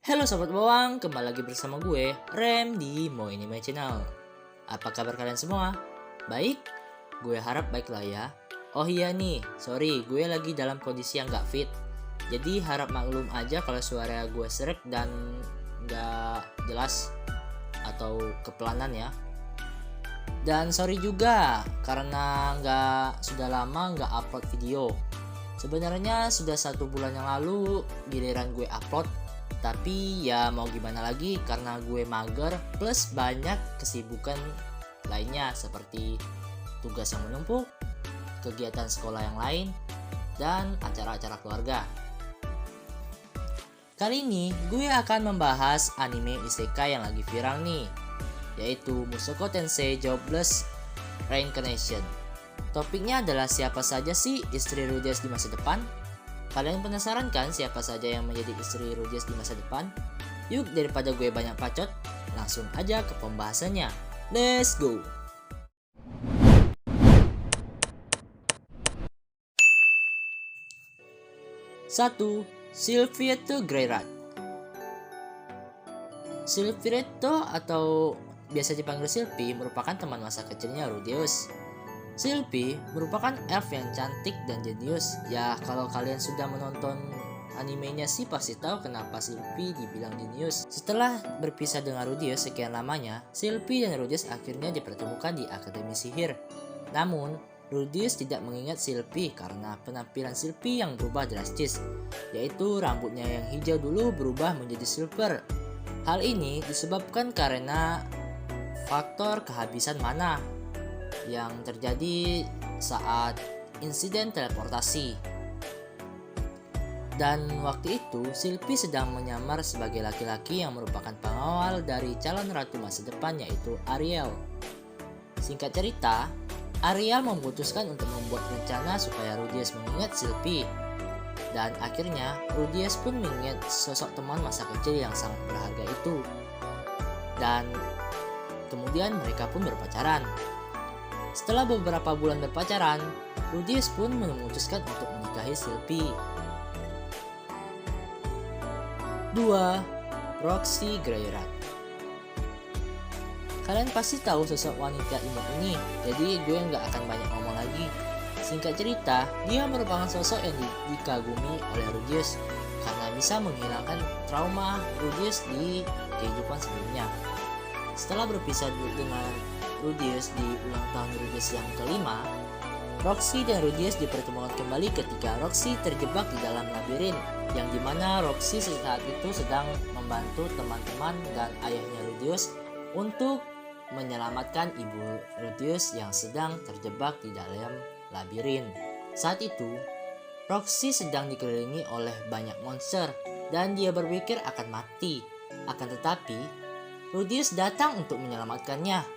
Halo Sobat Bawang, kembali lagi bersama gue, Rem di Mo Anime Channel. Apa kabar kalian semua? Baik? Gue harap baik lah ya. Oh iya nih, sorry, gue lagi dalam kondisi yang gak fit. Jadi harap maklum aja kalau suara gue seret dan gak jelas atau kepelanan ya. Dan sorry juga, karena sudah lama gak upload video. Sebenarnya sudah 1 bulan yang lalu giliran gue upload. Tapi ya mau gimana lagi karena gue mager plus banyak kesibukan lainnya seperti tugas yang menumpuk, kegiatan sekolah yang lain, dan acara-acara keluarga. Kali ini gue akan membahas anime isekai yang lagi viral nih, yaitu Mushoku Tensei Jobless Reincarnation. Topiknya adalah siapa saja sih istri Rudeus di masa depan? Kalian penasaran kan siapa saja yang menjadi istri Rudeus di masa depan? Yuk daripada gue banyak bacot, langsung aja ke pembahasannya. Let's go! Satu, Silvieto Greyrat. Silvieto atau biasa dipanggil Silpy merupakan teman masa kecilnya Rudeus. Silpy merupakan elf yang cantik dan jenius. Ya kalau kalian sudah menonton animenya sih pasti tahu kenapa Silpy dibilang jenius. Setelah berpisah dengan Rudeus sekian lamanya, Silpy dan Rudeus akhirnya dipertemukan di Akademi Sihir. Namun, Rudeus tidak mengingat Silpy karena penampilan Silpy yang berubah drastis, yaitu rambutnya yang hijau dulu berubah menjadi silver. Hal ini disebabkan karena faktor kehabisan mana yang terjadi saat insiden teleportasi. Dan waktu itu Silpy sedang menyamar sebagai laki-laki yang merupakan pengawal dari calon ratu masa depan yaitu Ariel. Singkat cerita, Ariel memutuskan untuk membuat rencana supaya Rudeus mengingat Silpy. Dan akhirnya Rudeus pun mengingat sosok teman masa kecil yang sangat berharga itu. Dan kemudian mereka pun berpacaran. Setelah beberapa bulan berpacaran, Rudeus pun memutuskan untuk menikahi Silpy. 2. Roxy Greyrat. Kalian pasti tahu sosok wanita imut ini, jadi gue nggak akan banyak ngomong lagi. Singkat cerita, dia merupakan sosok yang dikagumi oleh Rudeus karena bisa menghilangkan trauma Rudeus di kehidupan sebelumnya. Setelah berpisah dengan Rudeus di ulang tahun Rudeus yang kelima, Roxy dan Rudeus dipertemukan kembali ketika Roxy terjebak di dalam labirin, yang dimana Roxy saat itu sedang membantu teman-teman dan ayahnya Rudeus untuk menyelamatkan ibu Rudeus yang sedang terjebak di dalam labirin. Saat itu, Roxy sedang dikelilingi oleh banyak monster dan dia berpikir akan mati. Akan tetapi, Rudeus datang untuk menyelamatkannya.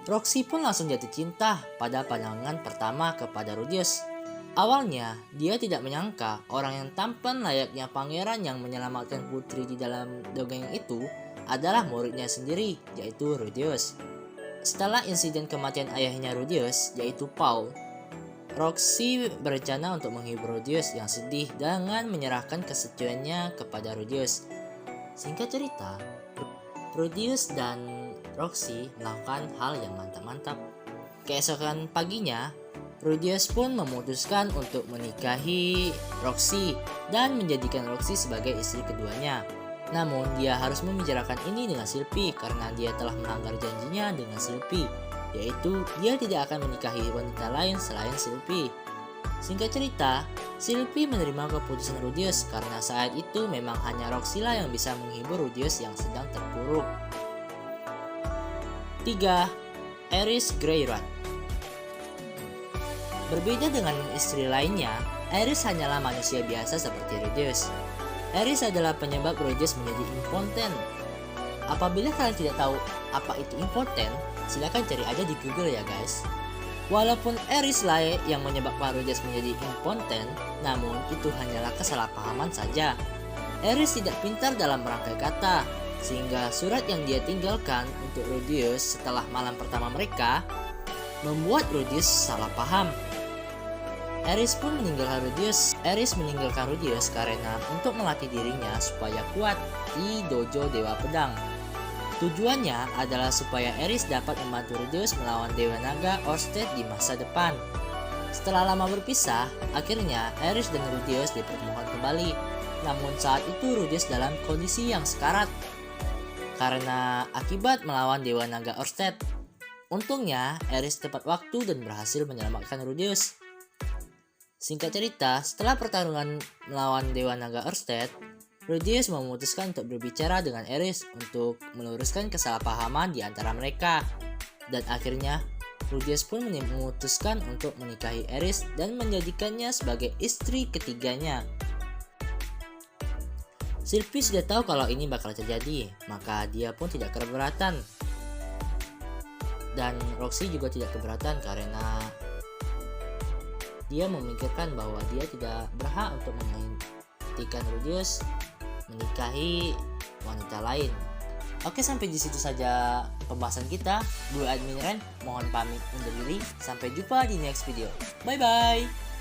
Roxy pun langsung jatuh cinta pada pandangan pertama kepada Rudeus. Awalnya, dia tidak menyangka orang yang tampan layaknya pangeran yang menyelamatkan putri di dalam dongeng itu adalah muridnya sendiri, yaitu Rudeus. Setelah insiden kematian ayahnya Rudeus, yaitu Paul, Roxy berencana untuk menghibur Rudeus yang sedih dengan menyerahkan kesetujuannya kepada Rudeus. Singkat cerita, Rudeus dan Roxy melakukan hal yang mantap-mantap. Keesokan paginya, Rudeus pun memutuskan untuk menikahi Roxy dan menjadikan Roxy sebagai istri keduanya. Namun, dia harus membicarakan ini dengan Silpy karena dia telah melanggar janjinya dengan Silpy, yaitu dia tidak akan menikahi wanita lain selain Silpy. Singkat cerita, Silpy menerima keputusan Rudeus karena saat itu memang hanya Roxy lah yang bisa menghibur Rudeus yang sedang terpuruk. 3. Eris Greyrat. Berbeda dengan istri lainnya, Eris hanyalah manusia biasa seperti Rudeus. Eris adalah penyebab Rudeus menjadi impoten. Apabila kalian tidak tahu apa itu impoten, silakan cari aja di Google ya guys. Walaupun Eris lah yang menyebabkan Rudeus menjadi impoten, namun itu hanyalah kesalahpahaman saja. Eris tidak pintar dalam merangkai kata, sehingga surat yang dia tinggalkan untuk Rudeus setelah malam pertama mereka membuat Rudeus salah paham. Ares pun meninggalkan Rudeus. Ares meninggalkan Rudeus karena untuk melatih dirinya supaya kuat di dojo Dewa Pedang. Tujuannya adalah supaya Ares dapat membantu Rudeus melawan Dewa Naga Orsted di masa depan. Setelah lama berpisah, akhirnya Ares dan Rudeus dipertemukan kembali. Namun saat itu Rudeus dalam kondisi yang sekarat karena akibat melawan Dewa Naga Orsted. Untungnya, Ares tepat waktu dan berhasil menyelamatkan Rudeus. Singkat cerita, setelah pertarungan melawan Dewa Naga Orsted, Rudeus memutuskan untuk berbicara dengan Ares untuk meluruskan kesalahpahaman di antara mereka. Dan akhirnya, Rudeus pun memutuskan untuk menikahi Ares dan menjadikannya sebagai istri ketiganya. Sylvie sudah tahu kalau ini bakal terjadi, maka dia pun tidak keberatan. Dan Roxy juga tidak keberatan karena dia memikirkan bahwa dia tidak berhak untuk menghentikan Rudeus menikahi wanita lain. Oke, sampai di situ saja pembahasan kita. Gue Admin Ren, mohon pamit undur diri. Sampai jumpa di next video. Bye bye.